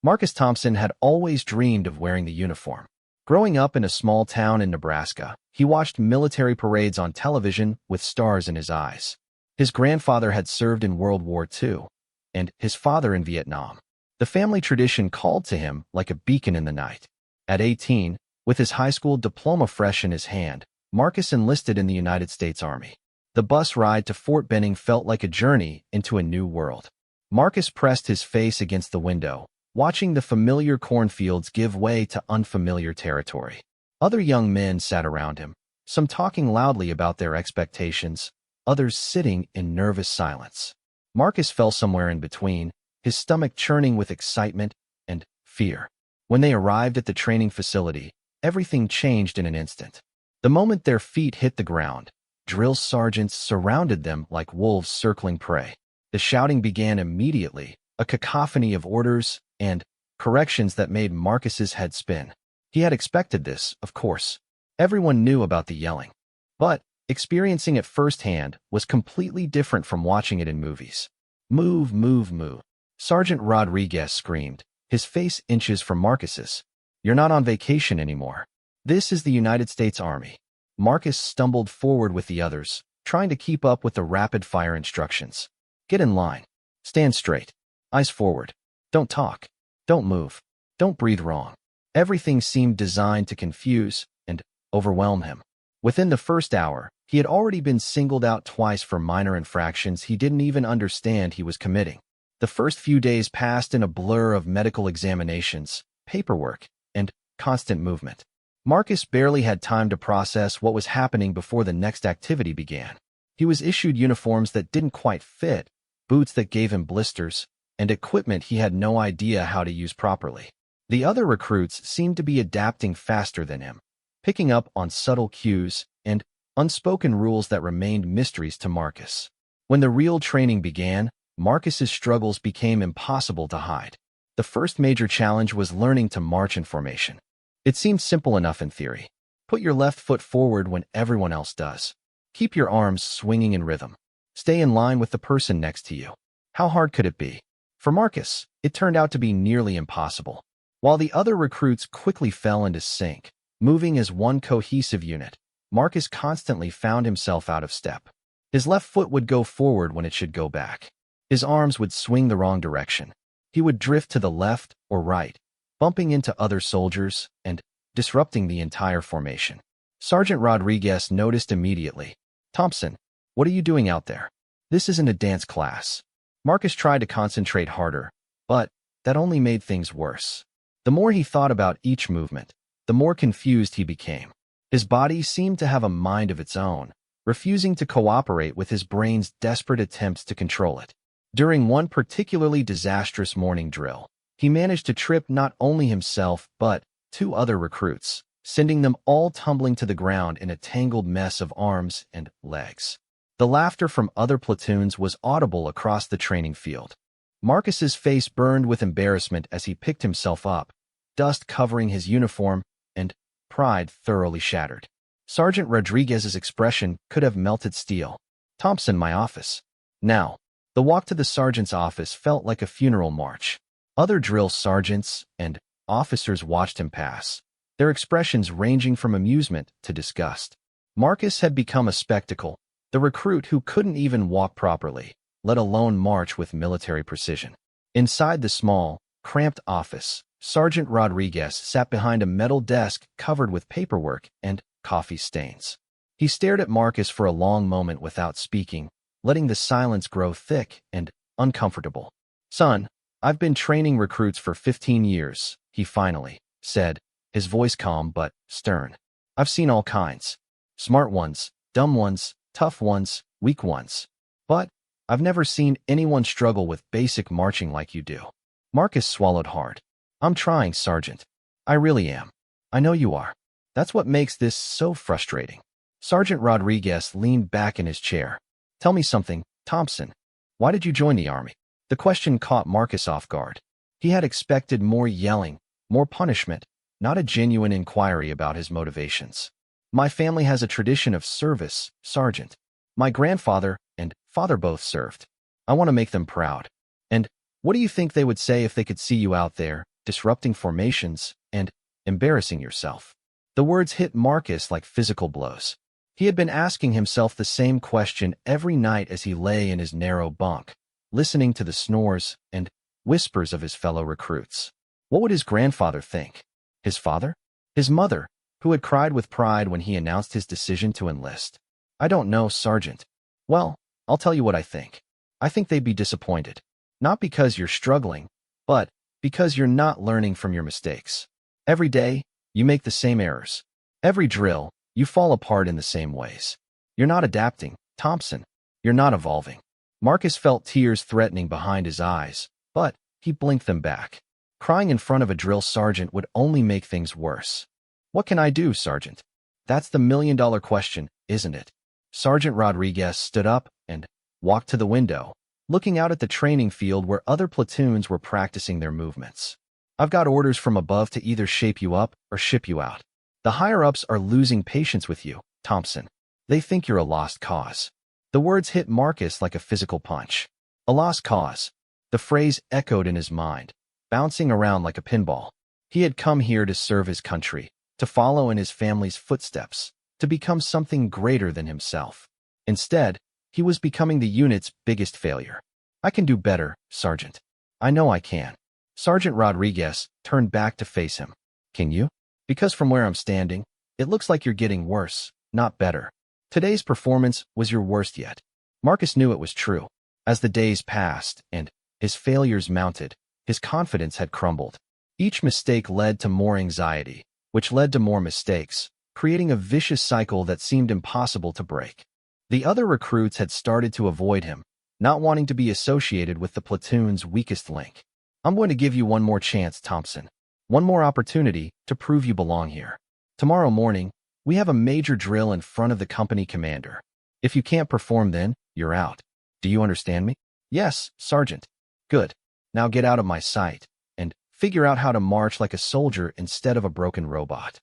Marcus Thompson had always dreamed of wearing the uniform. Growing up in a small town in Nebraska, he watched military parades on television with stars in his eyes. His grandfather had served in World War II, and his father in Vietnam. The family tradition called to him like a beacon in the night. At 18, with his high school diploma fresh in his hand, Marcus enlisted in the United States Army. The bus ride to Fort Benning felt like a journey into a new world. Marcus pressed his face against the window, watching the familiar cornfields give way to unfamiliar territory. Other young men sat around him, some talking loudly about their expectations, others sitting in nervous silence. Marcus fell somewhere in between, his stomach churning with excitement and fear. When they arrived at the training facility, everything changed in an instant. The moment their feet hit the ground, drill sergeants surrounded them like wolves circling prey. The shouting began immediately, a cacophony of orders and corrections that made Marcus's head spin. He had expected this, of course. Everyone knew about the yelling. But experiencing it firsthand was completely different from watching it in movies. "Move, move, move," Sergeant Rodriguez screamed, his face inches from Marcus's. "You're not on vacation anymore. This is the United States Army." Marcus stumbled forward with the others, trying to keep up with the rapid-fire instructions. "Get in line. Stand straight. Eyes forward. Don't talk. Don't move. Don't breathe wrong." Everything seemed designed to confuse and overwhelm him. Within the first hour, he had already been singled out twice for minor infractions he didn't even understand he was committing. The first few days passed in a blur of medical examinations, paperwork, and constant movement. Marcus barely had time to process what was happening before the next activity began. He was issued uniforms that didn't quite fit, boots that gave him blisters, and equipment he had no idea how to use properly. The other recruits seemed to be adapting faster than him, picking up on subtle cues and unspoken rules that remained mysteries to Marcus. When the real training began, Marcus's struggles became impossible to hide. The first major challenge was learning to march in formation. It seemed simple enough in theory. Put your left foot forward when everyone else does. Keep your arms swinging in rhythm. Stay in line with the person next to you. How hard could it be? For Marcus, it turned out to be nearly impossible. While the other recruits quickly fell into sync, moving as one cohesive unit, Marcus constantly found himself out of step. His left foot would go forward when it should go back. His arms would swing the wrong direction. He would drift to the left or right, bumping into other soldiers and disrupting the entire formation. Sergeant Rodriguez noticed immediately. "Thompson, what are you doing out there? This isn't a dance class." Marcus tried to concentrate harder, but that only made things worse. The more he thought about each movement, the more confused he became. His body seemed to have a mind of its own, refusing to cooperate with his brain's desperate attempts to control it. During one particularly disastrous morning drill, he managed to trip not only himself but two other recruits, sending them all tumbling to the ground in a tangled mess of arms and legs. The laughter from other platoons was audible across the training field. Marcus's face burned with embarrassment as he picked himself up, dust covering his uniform and pride thoroughly shattered. Sergeant Rodriguez's expression could have melted steel. "Thompson, my office." Now, the walk to the sergeant's office felt like a funeral march. Other drill sergeants and officers watched him pass, their expressions ranging from amusement to disgust. Marcus had become a spectacle, the recruit who couldn't even walk properly, let alone march with military precision. Inside the small, cramped office, Sergeant Rodriguez sat behind a metal desk covered with paperwork and coffee stains. He stared at Marcus for a long moment without speaking, letting the silence grow thick and uncomfortable. "Son, I've been training recruits for 15 years, he finally said, his voice calm but stern. "I've seen all kinds. Smart ones, dumb ones, tough ones, weak ones. But I've never seen anyone struggle with basic marching like you do." Marcus swallowed hard. "I'm trying, Sergeant. I really am. I know you are. That's what makes this so frustrating." Sergeant Rodriguez leaned back in his chair. "Tell me something, Thompson. Why did you join the Army?" The question caught Marcus off guard. He had expected more yelling, more punishment, not a genuine inquiry about his motivations. "My family has a tradition of service, Sergeant. My grandfather and father both served. I want to make them proud. And What do you think they would say if they could see you out there, disrupting formations and embarrassing yourself? The words hit Marcus like physical blows. He had been asking himself the same question every night as he lay in his narrow bunk, listening to the snores and whispers of his fellow recruits. What would his grandfather think? His father? His mother, who had cried with pride when he announced his decision to enlist? I don't know, Sergeant. Well, I'll tell you what I think. I think they'd be disappointed. Not because you're struggling, but because you're not learning from your mistakes. Every day, you make the same errors. Every drill, you fall apart in the same ways. You're not adapting, Thompson. You're not evolving. Marcus felt tears threatening behind his eyes, but he blinked them back. Crying in front of a drill sergeant would only make things worse. What can I do, Sergeant? That's the million-dollar question, isn't it? Sergeant Rodriguez stood up and walked to the window, looking out at the training field where other platoons were practicing their movements. I've got orders from above to either shape you up or ship you out. The higher-ups are losing patience with you, Thompson. They think you're a lost cause. The words hit Marcus like a physical punch. A lost cause. The phrase echoed in his mind, bouncing around like a pinball. He had come here to serve his country, to follow in his family's footsteps, to become something greater than himself. Instead, he was becoming the unit's biggest failure. I can do better, Sergeant. I know I can. Sergeant Rodriguez turned back to face him. Can you? Because from where I'm standing, it looks like you're getting worse, not better. Today's performance was your worst yet. Marcus knew it was true. As the days passed and his failures mounted, his confidence had crumbled. Each mistake led to more anxiety, which led to more mistakes, creating a vicious cycle that seemed impossible to break. The other recruits had started to avoid him, not wanting to be associated with the platoon's weakest link. I'm going to give you one more chance, Thompson. One more opportunity to prove you belong here. Tomorrow morning, we have a major drill in front of the company commander. If you can't perform then, you're out. Do you understand me? Yes, Sergeant. Good. Now get out of my sight and figure out how to march like a soldier instead of a broken robot.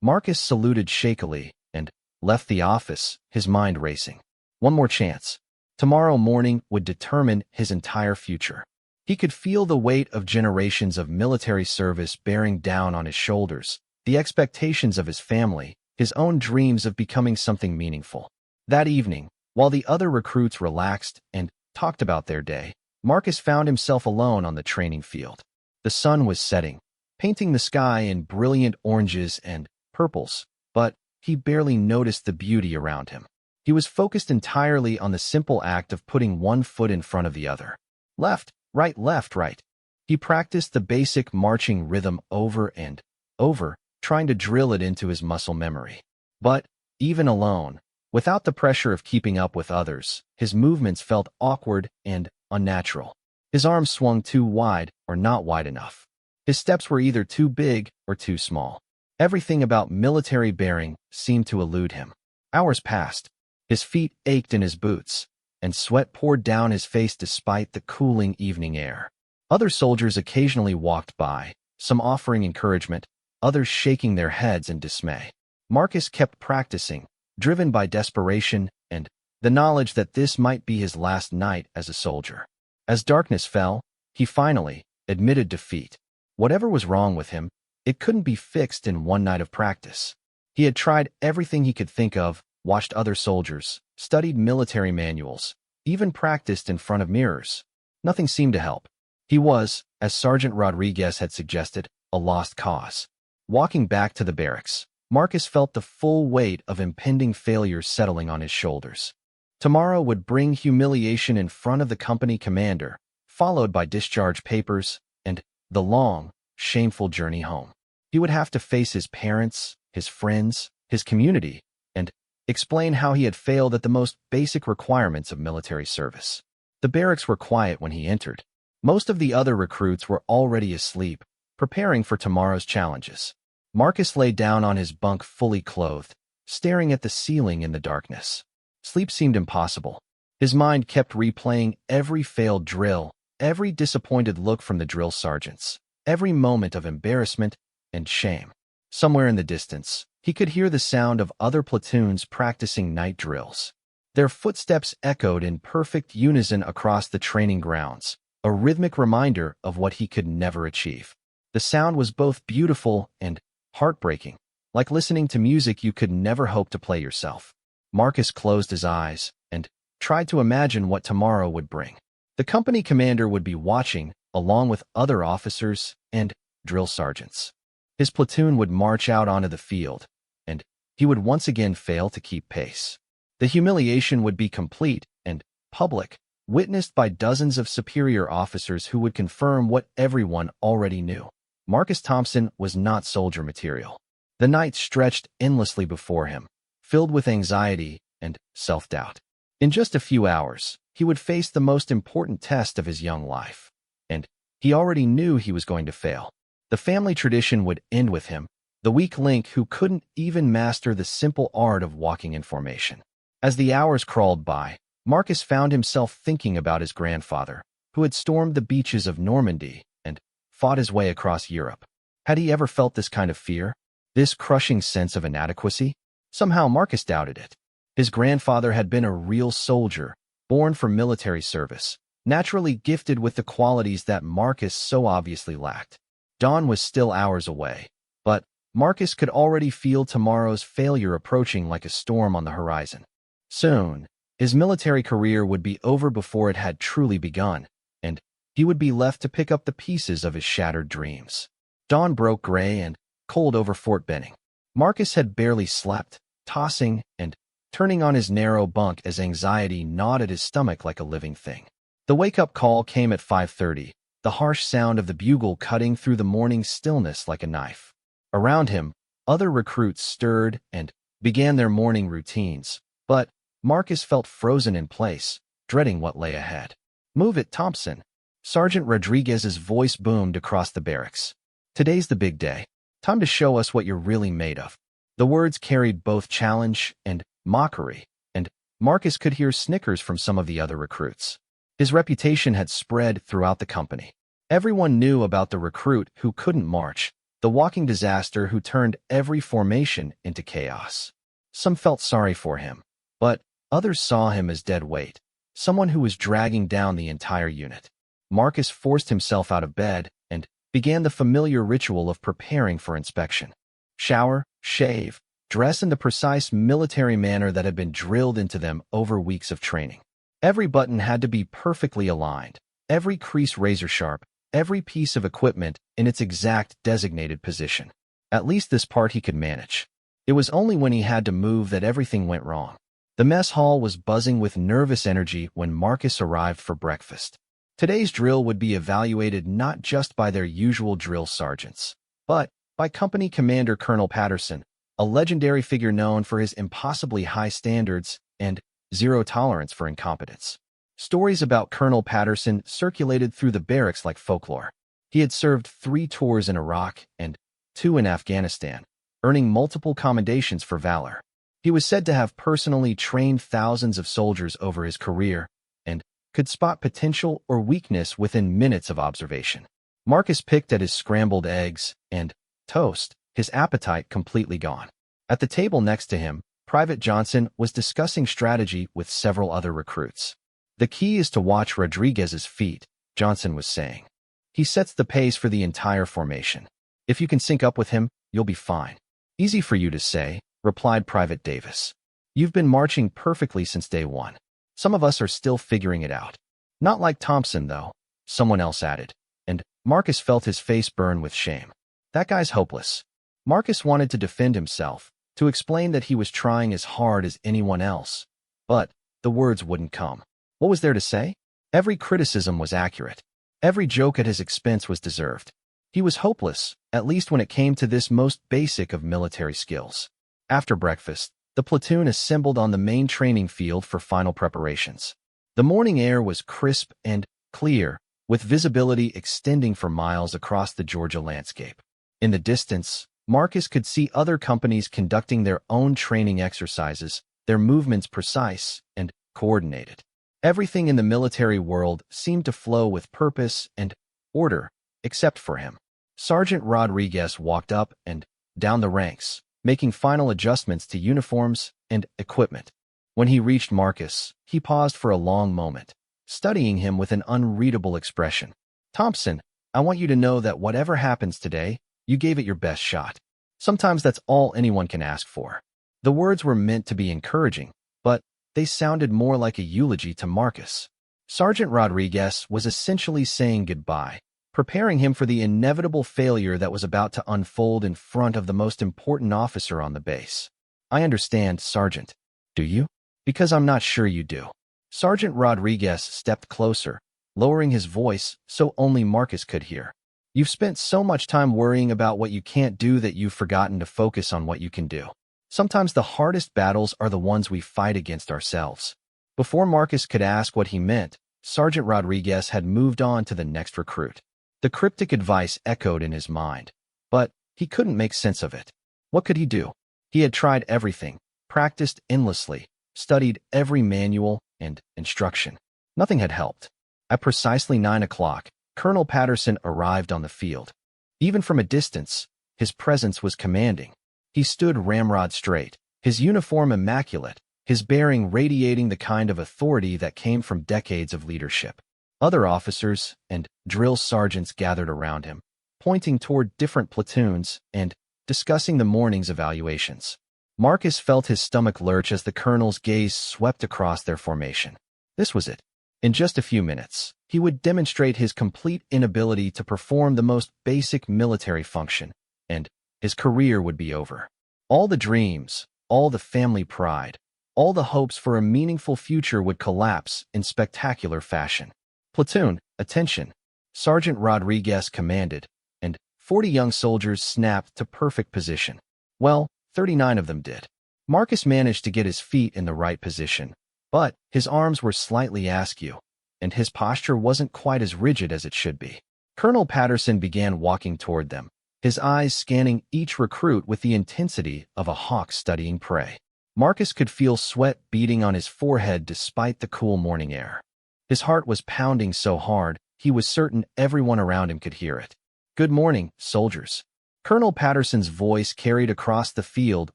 Marcus saluted shakily and left the office, his mind racing. One more chance. Tomorrow morning would determine his entire future. He could feel the weight of generations of military service bearing down on his shoulders, the expectations of his family, his own dreams of becoming something meaningful. That evening, while the other recruits relaxed and talked about their day, Marcus found himself alone on the training field. The sun was setting, painting the sky in brilliant oranges and purples, but he barely noticed the beauty around him. He was focused entirely on the simple act of putting one foot in front of the other. Left, right. He practiced the basic marching rhythm over and over, trying to drill it into his muscle memory. But, even alone, without the pressure of keeping up with others, his movements felt awkward and unnatural. His arms swung too wide or not wide enough. His steps were either too big or too small. Everything about military bearing seemed to elude him. Hours passed. His feet ached in his boots, and sweat poured down his face despite the cooling evening air. Other soldiers occasionally walked by, some offering encouragement, others shaking their heads in dismay. Marcus kept practicing, driven by desperation and the knowledge that this might be his last night as a soldier. As darkness fell, he finally admitted defeat. Whatever was wrong with him, it couldn't be fixed in one night of practice. He had tried everything he could think of, watched other soldiers, studied military manuals, even practiced in front of mirrors. Nothing seemed to help. He was, as Sergeant Rodriguez had suggested, a lost cause. Walking back to the barracks, Marcus felt the full weight of impending failure settling on his shoulders. Tomorrow would bring humiliation in front of the company commander, followed by discharge papers and the long, shameful journey home. He would have to face his parents, his friends, his community, and explain how he had failed at the most basic requirements of military service. The barracks were quiet when he entered. Most of the other recruits were already asleep, preparing for tomorrow's challenges. Marcus lay down on his bunk fully clothed, staring at the ceiling in the darkness. Sleep seemed impossible. His mind kept replaying every failed drill, every disappointed look from the drill sergeants, every moment of embarrassment and shame. Somewhere in the distance, he could hear the sound of other platoons practicing night drills. Their footsteps echoed in perfect unison across the training grounds, a rhythmic reminder of what he could never achieve. The sound was both beautiful and heartbreaking, like listening to music you could never hope to play yourself. Marcus closed his eyes and tried to imagine what tomorrow would bring. The company commander would be watching, along with other officers and drill sergeants. His platoon would march out onto the field, and he would once again fail to keep pace. The humiliation would be complete and public, witnessed by dozens of superior officers who would confirm what everyone already knew. Marcus Thompson was not soldier material. The night stretched endlessly before him, filled with anxiety and self-doubt. In just a few hours, he would face the most important test of his young life, and he already knew he was going to fail. The family tradition would end with him, the weak link who couldn't even master the simple art of walking in formation. As the hours crawled by, Marcus found himself thinking about his grandfather, who had stormed the beaches of Normandy and fought his way across Europe. Had he ever felt this kind of fear? This crushing sense of inadequacy? Somehow Marcus doubted it. His grandfather had been a real soldier, born for military service, naturally gifted with the qualities that Marcus so obviously lacked. Dawn was still hours away, but Marcus could already feel tomorrow's failure approaching like a storm on the horizon. Soon, his military career would be over before it had truly begun, and he would be left to pick up the pieces of his shattered dreams. Dawn broke gray and cold over Fort Benning. Marcus had barely slept, tossing and turning on his narrow bunk as anxiety gnawed at his stomach like a living thing. The wake-up call came at 5:30, the harsh sound of the bugle cutting through the morning stillness like a knife. Around him, other recruits stirred and began their morning routines, but Marcus felt frozen in place, dreading what lay ahead. "Move it, Thompson." Sergeant Rodriguez's voice boomed across the barracks. "Today's the big day. Time to show us what you're really made of." The words carried both challenge and mockery, and Marcus could hear snickers from some of the other recruits. His reputation had spread throughout the company. Everyone knew about the recruit who couldn't march, the walking disaster who turned every formation into chaos. Some felt sorry for him, but others saw him as dead weight, someone who was dragging down the entire unit. Marcus forced himself out of bed and began the familiar ritual of preparing for inspection. Shower, shave, dress in the precise military manner that had been drilled into them over weeks of training. Every button had to be perfectly aligned, every crease razor-sharp, every piece of equipment in its exact designated position. At least this part he could manage. It was only when he had to move that everything went wrong. The mess hall was buzzing with nervous energy when Marcus arrived for breakfast. Today's drill would be evaluated not just by their usual drill sergeants, but by Company Commander Colonel Patterson, a legendary figure known for his impossibly high standards and zero tolerance for incompetence. Stories about Colonel Patterson circulated through the barracks like folklore. He had served 3 tours in Iraq and 2 in Afghanistan, earning multiple commendations for valor. He was said to have personally trained thousands of soldiers over his career and could spot potential or weakness within minutes of observation. Marcus picked at his scrambled eggs and toast, his appetite completely gone. At the table next to him, Private Johnson was discussing strategy with several other recruits. "The key is to watch Rodriguez's feet," Johnson was saying. "He sets the pace for the entire formation. If you can sync up with him, you'll be fine." "Easy for you to say," replied Private Davis. "You've been marching perfectly since day one. Some of us are still figuring it out." "Not like Thompson, though," someone else added, and Marcus felt his face burn with shame. "That guy's hopeless." Marcus wanted to defend himself, to explain that he was trying as hard as anyone else, but the words wouldn't come. What was there to say? Every criticism was accurate. Every joke at his expense was deserved. He was hopeless, at least when it came to this most basic of military skills. After breakfast, the platoon assembled on the main training field for final preparations. The morning air was crisp and clear, with visibility extending for miles across the Georgia landscape. In the distance, Marcus could see other companies conducting their own training exercises, their movements precise and coordinated. Everything in the military world seemed to flow with purpose and order, except for him. Sergeant Rodriguez walked up and down the ranks, making final adjustments to uniforms and equipment. When he reached Marcus, he paused for a long moment, studying him with an unreadable expression. "Thompson, I want you to know that whatever happens today, you gave it your best shot. Sometimes that's all anyone can ask for." The words were meant to be encouraging, but they sounded more like a eulogy to Marcus. Sergeant Rodriguez was essentially saying goodbye, preparing him for the inevitable failure that was about to unfold in front of the most important officer on the base. "I understand, Sergeant. Do you? Because I'm not sure you do." Sergeant Rodriguez stepped closer, lowering his voice so only Marcus could hear. "You've spent so much time worrying about what you can't do that you've forgotten to focus on what you can do. Sometimes the hardest battles are the ones we fight against ourselves." Before Marcus could ask what he meant, Sergeant Rodriguez had moved on to the next recruit. The cryptic advice echoed in his mind, but he couldn't make sense of it. What could he do? He had tried everything, practiced endlessly, studied every manual and instruction. Nothing had helped. At precisely 9 o'clock, Colonel Patterson arrived on the field. Even from a distance, his presence was commanding. He stood ramrod straight, his uniform immaculate, his bearing radiating the kind of authority that came from decades of leadership. Other officers and drill sergeants gathered around him, pointing toward different platoons and discussing the morning's evaluations. Marcus felt his stomach lurch as the colonel's gaze swept across their formation. This was it. In just a few minutes, he would demonstrate his complete inability to perform the most basic military function, and his career would be over. All the dreams, all the family pride, all the hopes for a meaningful future would collapse in spectacular fashion. "Platoon, attention," Sergeant Rodriguez commanded, and 40 young soldiers snapped to perfect position. Well, 39 of them did. Marcus managed to get his feet in the right position, but his arms were slightly askew, and his posture wasn't quite as rigid as it should be. Colonel Patterson began walking toward them, his eyes scanning each recruit with the intensity of a hawk studying prey. Marcus could feel sweat beading on his forehead despite the cool morning air. His heart was pounding so hard, he was certain everyone around him could hear it. "Good morning, soldiers." Colonel Patterson's voice carried across the field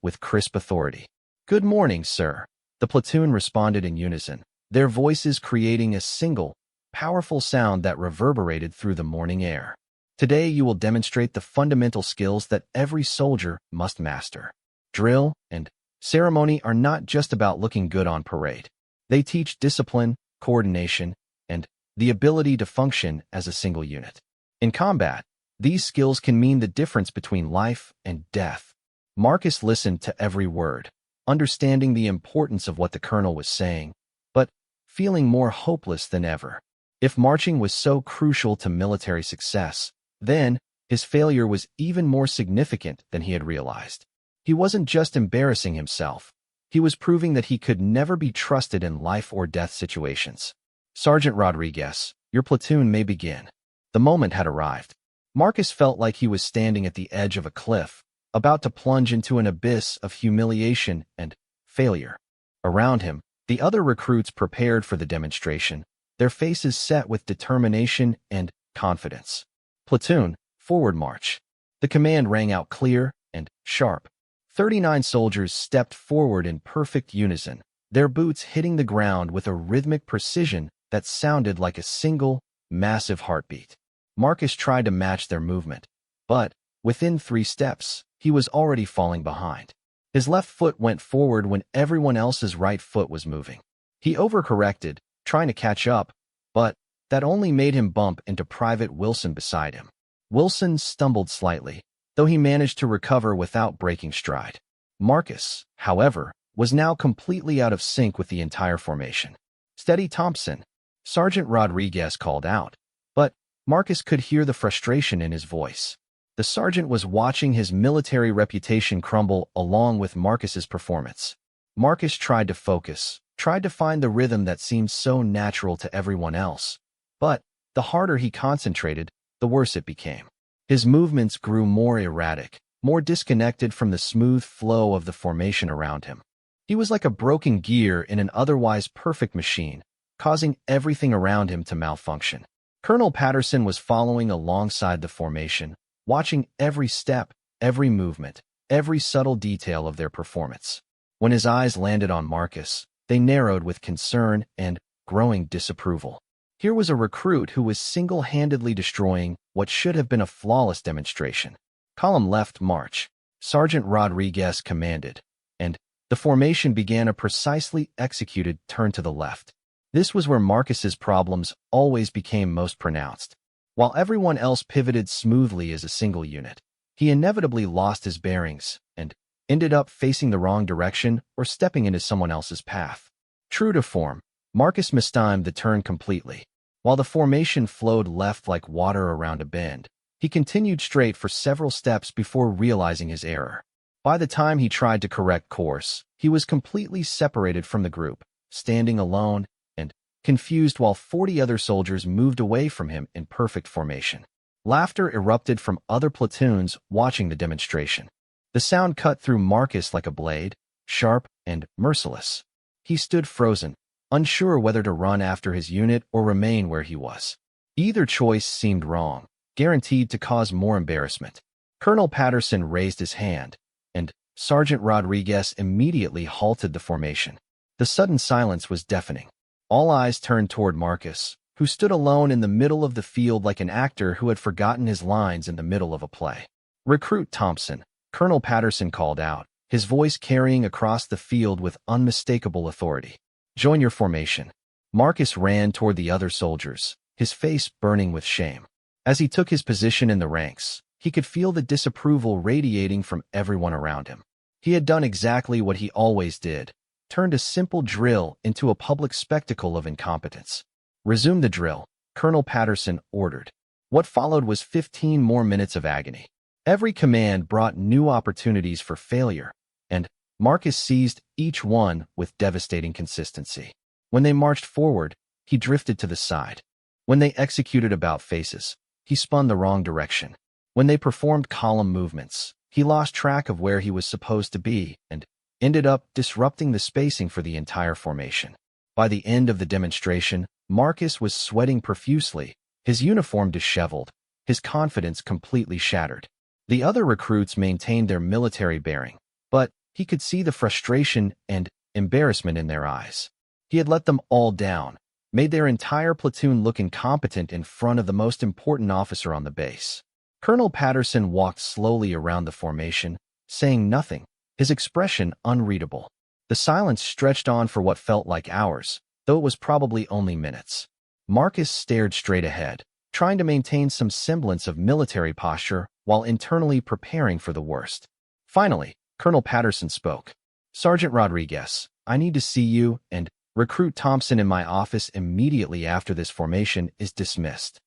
with crisp authority. "Good morning, sir." The platoon responded in unison, their voices creating a single, powerful sound that reverberated through the morning air. "Today you will demonstrate the fundamental skills that every soldier must master. Drill and ceremony are not just about looking good on parade. They teach discipline, coordination, and the ability to function as a single unit. In combat, these skills can mean the difference between life and death." Marcus listened to every word, understanding the importance of what the colonel was saying, but feeling more hopeless than ever. If marching was so crucial to military success, then his failure was even more significant than he had realized. He wasn't just embarrassing himself. He was proving that he could never be trusted in life or death situations. "Sergeant Rodriguez, your platoon may begin." The moment had arrived. Marcus felt like he was standing at the edge of a cliff, about to plunge into an abyss of humiliation and failure. Around him, the other recruits prepared for the demonstration, their faces set with determination and confidence. "Platoon, forward march." The command rang out clear and sharp. 39 soldiers stepped forward in perfect unison, their boots hitting the ground with a rhythmic precision that sounded like a single, massive heartbeat. Marcus tried to match their movement, but within 3 steps, he was already falling behind. His left foot went forward when everyone else's right foot was moving. He overcorrected, trying to catch up, but that only made him bump into Private Wilson beside him. Wilson stumbled slightly, though he managed to recover without breaking stride. Marcus, however, was now completely out of sync with the entire formation. "Steady, Thompson," Sergeant Rodriguez called out, but Marcus could hear the frustration in his voice. The sergeant was watching his military reputation crumble along with Marcus's performance. Marcus tried to focus, tried to find the rhythm that seemed so natural to everyone else, but the harder he concentrated, the worse it became. His movements grew more erratic, more disconnected from the smooth flow of the formation around him. He was like a broken gear in an otherwise perfect machine, causing everything around him to malfunction. Colonel Patterson was following alongside the formation, watching every step, every movement, every subtle detail of their performance. When his eyes landed on Marcus, they narrowed with concern and growing disapproval. Here was a recruit who was single-handedly destroying what should have been a flawless demonstration. Column left march, Sergeant Rodriguez commanded, and the formation began a precisely executed turn to the left. This was where Marcus's problems always became most pronounced. While everyone else pivoted smoothly as a single unit, he inevitably lost his bearings and ended up facing the wrong direction or stepping into someone else's path. True to form, Marcus mistimed the turn completely. While the formation flowed left like water around a bend, he continued straight for several steps before realizing his error. By the time he tried to correct course, he was completely separated from the group, standing alone and confused while 40 other soldiers moved away from him in perfect formation. Laughter erupted from other platoons watching the demonstration. The sound cut through Marcus like a blade, sharp and merciless. He stood frozen, unsure whether to run after his unit or remain where he was. Either choice seemed wrong, guaranteed to cause more embarrassment. Colonel Patterson raised his hand, and Sergeant Rodriguez immediately halted the formation. The sudden silence was deafening. All eyes turned toward Marcus, who stood alone in the middle of the field like an actor who had forgotten his lines in the middle of a play. "Recruit Thompson," Colonel Patterson called out, his voice carrying across the field with unmistakable authority. "Join your formation." Marcus ran toward the other soldiers, his face burning with shame. As he took his position in the ranks, he could feel the disapproval radiating from everyone around him. He had done exactly what he always did, turned a simple drill into a public spectacle of incompetence. "Resume the drill," Colonel Patterson ordered. What followed was 15 more minutes of agony. Every command brought new opportunities for failure, and Marcus seized each one with devastating consistency. When they marched forward, he drifted to the side. When they executed about faces, he spun the wrong direction. When they performed column movements, he lost track of where he was supposed to be and ended up disrupting the spacing for the entire formation. By the end of the demonstration, Marcus was sweating profusely, his uniform disheveled, his confidence completely shattered. The other recruits maintained their military bearing, but he could see the frustration and embarrassment in their eyes. He had let them all down, made their entire platoon look incompetent in front of the most important officer on the base. Colonel Patterson walked slowly around the formation, saying nothing, his expression unreadable. The silence stretched on for what felt like hours, though it was probably only minutes. Marcus stared straight ahead, trying to maintain some semblance of military posture while internally preparing for the worst. Finally, Colonel Patterson spoke. "Sergeant Rodriguez, I need to see you, and Recruit Thompson in my office immediately after this formation is dismissed."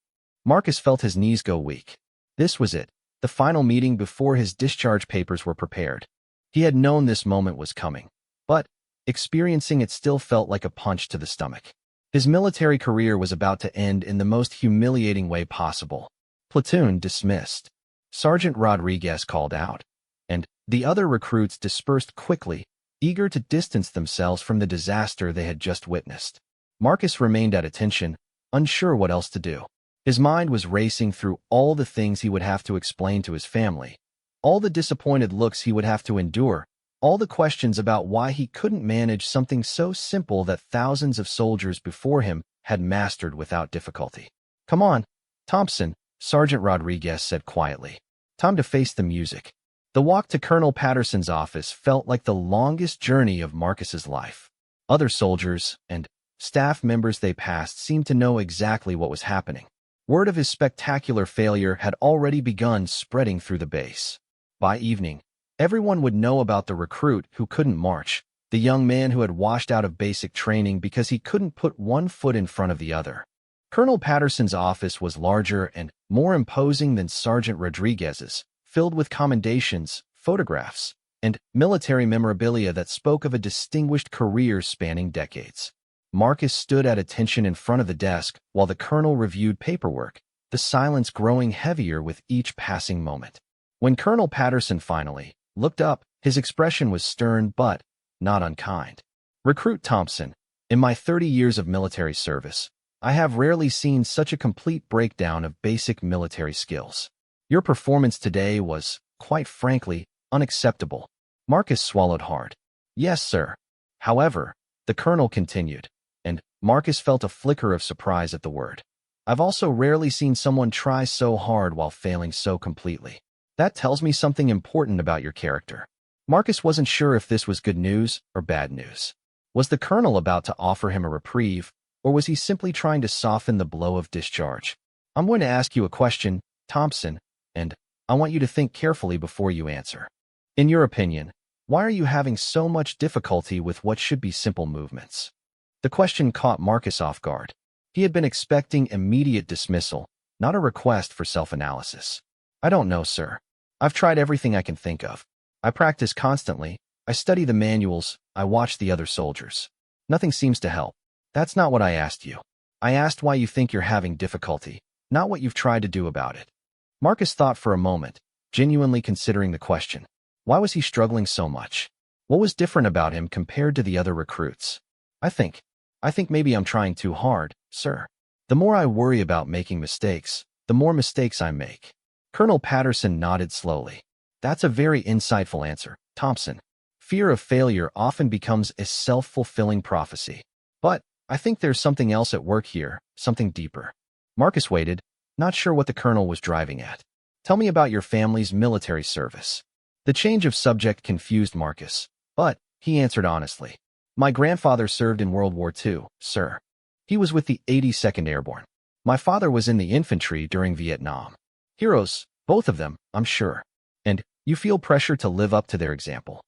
Marcus felt his knees go weak. This was it, the final meeting before his discharge papers were prepared. He had known this moment was coming, but experiencing it still felt like a punch to the stomach. His military career was about to end in the most humiliating way possible. "Platoon dismissed," Sergeant Rodriguez called out, and the other recruits dispersed quickly, eager to distance themselves from the disaster they had just witnessed. Marcus remained at attention, unsure what else to do. His mind was racing through all the things he would have to explain to his family, all the disappointed looks he would have to endure, all the questions about why he couldn't manage something so simple that thousands of soldiers before him had mastered without difficulty. "Come on, Thompson," Sergeant Rodriguez said quietly. "Time to face the music." The walk to Colonel Patterson's office felt like the longest journey of Marcus's life. Other soldiers and staff members they passed seemed to know exactly what was happening. Word of his spectacular failure had already begun spreading through the base. By evening, everyone would know about the recruit who couldn't march, the young man who had washed out of basic training because he couldn't put one foot in front of the other. Colonel Patterson's office was larger and more imposing than Sergeant Rodriguez's, filled with commendations, photographs, and military memorabilia that spoke of a distinguished career spanning decades. Marcus stood at attention in front of the desk while the colonel reviewed paperwork, the silence growing heavier with each passing moment. When Colonel Patterson finally looked up, his expression was stern but not unkind. "Recruit Thompson, in my 30 years of military service, I have rarely seen such a complete breakdown of basic military skills. Your performance today was, quite frankly, unacceptable." Marcus swallowed hard. "Yes, sir." However, the colonel continued, and Marcus felt a flicker of surprise at the word. I've also rarely seen someone try so hard while failing so completely. That tells me something important about your character. Marcus wasn't sure if this was good news or bad news. Was the colonel about to offer him a reprieve, or was he simply trying to soften the blow of discharge? I'm going to ask you a question, Thompson, and I want you to think carefully before you answer. In your opinion, why are you having so much difficulty with what should be simple movements? The question caught Marcus off guard. He had been expecting immediate dismissal, not a request for self-analysis. I don't know, sir. I've tried everything I can think of. I practice constantly. I study the manuals. I watch the other soldiers. Nothing seems to help. That's not what I asked you. I asked why you think you're having difficulty, not what you've tried to do about it. Marcus thought for a moment, genuinely considering the question. Why was he struggling so much? What was different about him compared to the other recruits? I think maybe I'm trying too hard, sir. The more I worry about making mistakes, the more mistakes I make. Colonel Patterson nodded slowly. That's a very insightful answer, Thompson. Fear of failure often becomes a self-fulfilling prophecy. But I think there's something else at work here, something deeper. Marcus waited, not sure what the colonel was driving at. Tell me about your family's military service. The change of subject confused Marcus, but he answered honestly. My grandfather served in World War II, sir. He was with the 82nd Airborne. My father was in the infantry during Vietnam. Heroes, both of them, I'm sure. And you feel pressure to live up to their example.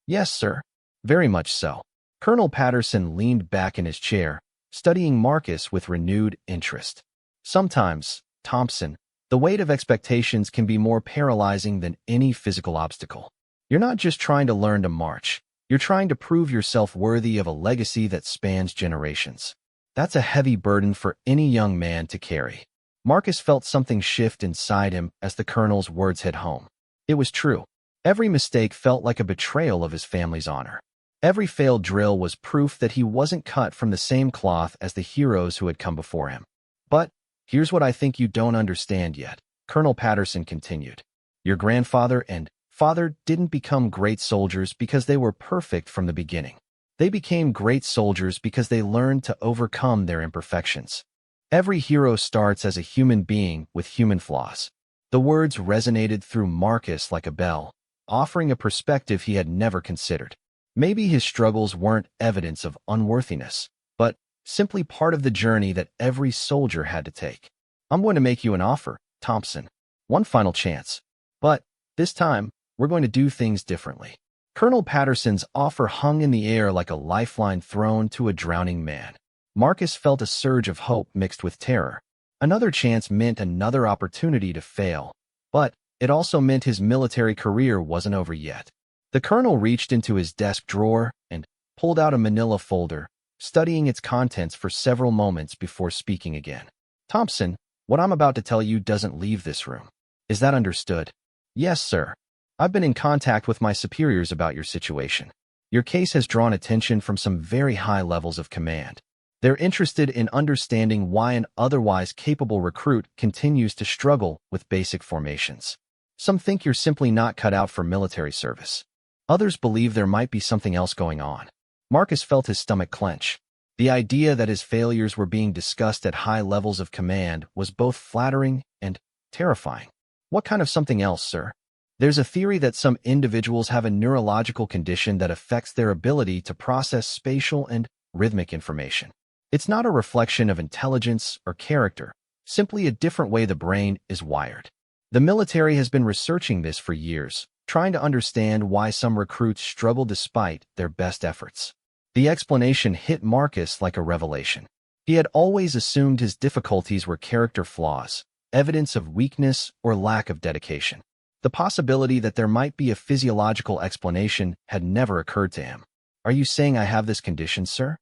Yes, sir. Very much so. Colonel Patterson leaned back in his chair, studying Marcus with renewed interest. Sometimes, Thompson, the weight of expectations can be more paralyzing than any physical obstacle. You're not just trying to learn to march. You're trying to prove yourself worthy of a legacy that spans generations. That's a heavy burden for any young man to carry. Marcus felt something shift inside him as the colonel's words hit home. It was true. Every mistake felt like a betrayal of his family's honor. Every failed drill was proof that he wasn't cut from the same cloth as the heroes who had come before him. But here's what I think you don't understand yet, Colonel Patterson continued. Your grandfather and father didn't become great soldiers because they were perfect from the beginning. They became great soldiers because they learned to overcome their imperfections. Every hero starts as a human being with human flaws. The words resonated through Marcus like a bell, offering a perspective he had never considered. Maybe his struggles weren't evidence of unworthiness, but simply part of the journey that every soldier had to take. I'm going to make you an offer, Thompson. One final chance. But this time, we're going to do things differently. Colonel Patterson's offer hung in the air like a lifeline thrown to a drowning man. Marcus felt a surge of hope mixed with terror. Another chance meant another opportunity to fail, but it also meant his military career wasn't over yet. The colonel reached into his desk drawer and pulled out a manila folder, studying its contents for several moments before speaking again. Thompson, what I'm about to tell you doesn't leave this room. Is that understood? Yes, sir. I've been in contact with my superiors about your situation. Your case has drawn attention from some very high levels of command. They're interested in understanding why an otherwise capable recruit continues to struggle with basic formations. Some think you're simply not cut out for military service. Others believe there might be something else going on. Marcus felt his stomach clench. The idea that his failures were being discussed at high levels of command was both flattering and terrifying. What kind of something else, sir? There's a theory that some individuals have a neurological condition that affects their ability to process spatial and rhythmic information. It's not a reflection of intelligence or character, simply a different way the brain is wired. The military has been researching this for years, trying to understand why some recruits struggle despite their best efforts. The explanation hit Marcus like a revelation. He had always assumed his difficulties were character flaws, evidence of weakness or lack of dedication. The possibility that there might be a physiological explanation had never occurred to him. Are you saying I have this condition, sir?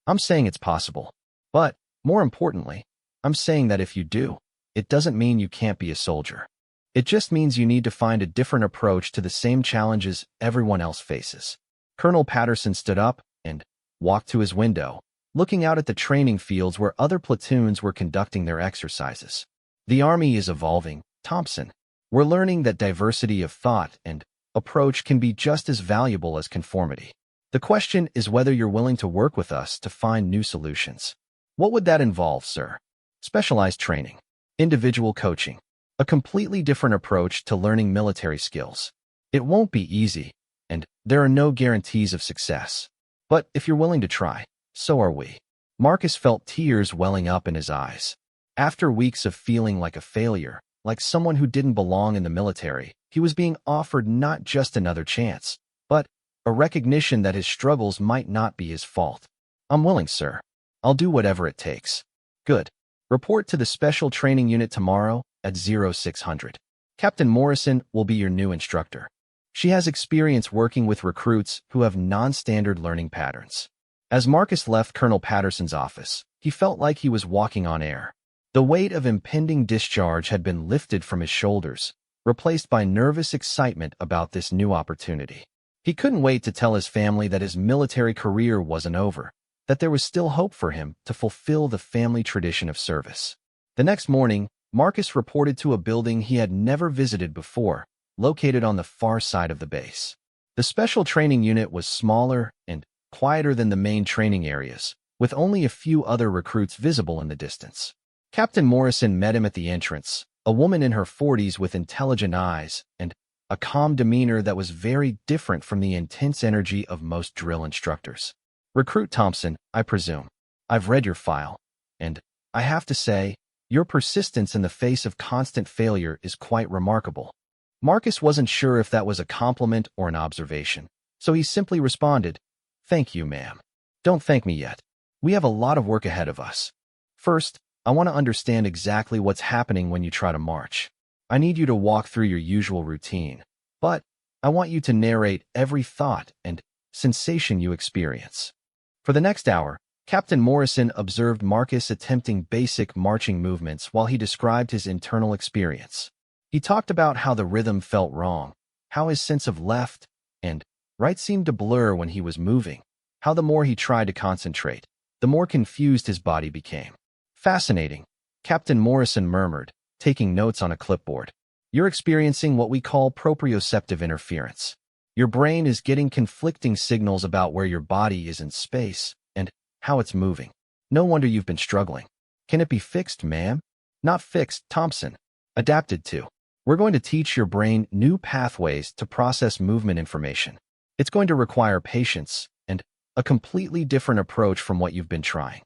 I'm saying it's possible. But, more importantly, I'm saying that if you do, it doesn't mean you can't be a soldier. It just means you need to find a different approach to the same challenges everyone else faces. Colonel Patterson stood up and walked to his window, looking out at the training fields where other platoons were conducting their exercises. The Army is evolving, Thompson. We're learning that diversity of thought and approach can be just as valuable as conformity. The question is whether you're willing to work with us to find new solutions. What would that involve, sir? Specialized training, individual coaching, a completely different approach to learning military skills. It won't be easy, and there are no guarantees of success. But if you're willing to try, so are we. Marcus felt tears welling up in his eyes. After weeks of feeling like a failure, like someone who didn't belong in the military, he was being offered not just another chance, but a recognition that his struggles might not be his fault. I'm willing, sir. I'll do whatever it takes. Good. Report to the Special Training Unit tomorrow at 0600. Captain Morrison will be your new instructor. She has experience working with recruits who have non-standard learning patterns. As Marcus left Colonel Patterson's office, he felt like he was walking on air. The weight of impending discharge had been lifted from his shoulders, replaced by nervous excitement about this new opportunity. He couldn't wait to tell his family that his military career wasn't over, that there was still hope for him to fulfill the family tradition of service. The next morning, Marcus reported to a building he had never visited before, located on the far side of the base. The Special Training Unit was smaller and quieter than the main training areas, with only a few other recruits visible in the distance. Captain Morrison met him at the entrance, a woman in her 40s with intelligent eyes and a calm demeanor that was very different from the intense energy of most drill instructors. Recruit Thompson, I presume. I've read your file, and I have to say, your persistence in the face of constant failure is quite remarkable. Marcus wasn't sure if that was a compliment or an observation, so he simply responded, "Thank you, ma'am. Don't thank me yet. We have a lot of work ahead of us. First, I want to understand exactly what's happening when you try to march. I need you to walk through your usual routine, but I want you to narrate every thought and sensation you experience." For the next hour, Captain Morrison observed Marcus attempting basic marching movements while he described his internal experience. He talked about how the rhythm felt wrong, how his sense of left and right seemed to blur when he was moving, how the more he tried to concentrate, the more confused his body became. "Fascinating," Captain Morrison murmured, taking notes on a clipboard. "You're experiencing what we call proprioceptive interference. Your brain is getting conflicting signals about where your body is in space and how it's moving. No wonder you've been struggling. Can it be fixed, ma'am?" "Not fixed, Thompson. Adapted to. We're going to teach your brain new pathways to process movement information. It's going to require patience and a completely different approach from what you've been trying."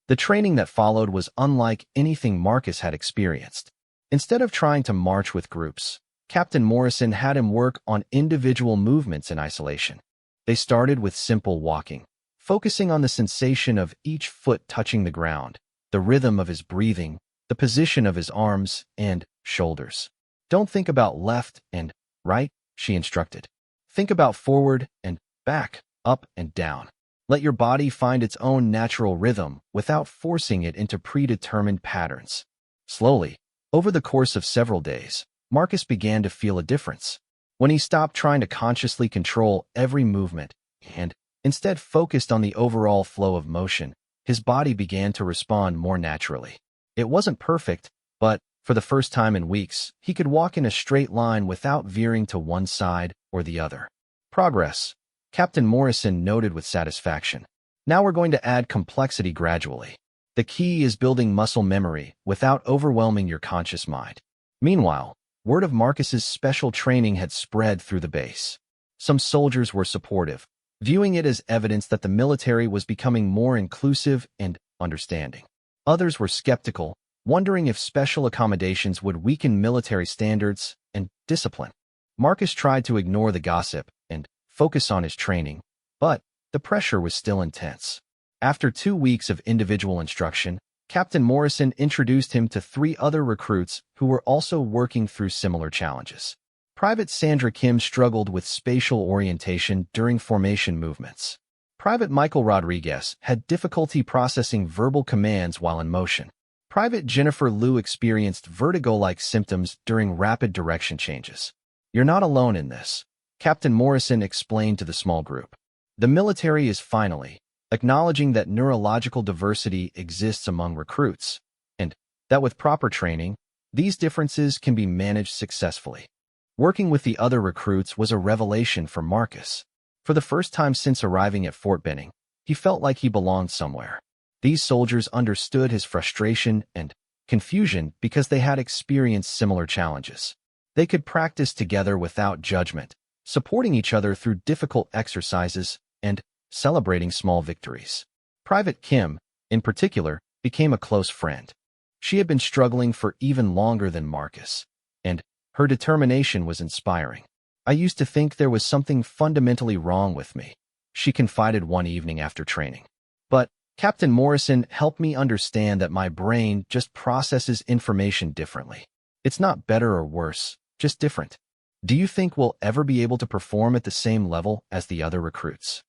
The training that followed was unlike anything Marcus had experienced. Instead of trying to march with groups, Captain Morrison had him work on individual movements in isolation. They started with simple walking, focusing on the sensation of each foot touching the ground, the rhythm of his breathing, the position of his arms and shoulders. "Don't think about left and right," she instructed. "Think about forward and back, up and down. Let your body find its own natural rhythm without forcing it into predetermined patterns." Slowly, over the course of several days, Marcus began to feel a difference. When he stopped trying to consciously control every movement and instead focused on the overall flow of motion, his body began to respond more naturally. It wasn't perfect, but for the first time in weeks, he could walk in a straight line without veering to one side or the other. "Progress," Captain Morrison noted with satisfaction. "Now we're going to add complexity gradually. The key is building muscle memory without overwhelming your conscious mind." Meanwhile, word of Marcus's special training had spread through the base. Some soldiers were supportive, viewing it as evidence that the military was becoming more inclusive and understanding. Others were skeptical, wondering if special accommodations would weaken military standards and discipline. Marcus tried to ignore the gossip and focus on his training, but the pressure was still intense. After 2 weeks of individual instruction, Captain Morrison introduced him to 3 other recruits who were also working through similar challenges. Private Sandra Kim struggled with spatial orientation during formation movements. Private Michael Rodriguez had difficulty processing verbal commands while in motion. Private Jennifer Liu experienced vertigo-like symptoms during rapid direction changes. "You're not alone in this," Captain Morrison explained to the small group. "The military is finally acknowledging that neurological diversity exists among recruits, and that with proper training, these differences can be managed successfully." Working with the other recruits was a revelation for Marcus. For the first time since arriving at Fort Benning, he felt like he belonged somewhere. These soldiers understood his frustration and confusion because they had experienced similar challenges. They could practice together without judgment, supporting each other through difficult exercises and celebrating small victories. Private Kim, in particular, became a close friend. She had been struggling for even longer than Marcus, and her determination was inspiring. "I used to think there was something fundamentally wrong with me," she confided one evening after training. "But Captain Morrison helped me understand that my brain just processes information differently. It's not better or worse, just different." "Do you think we'll ever be able to perform at the same level as the other recruits?"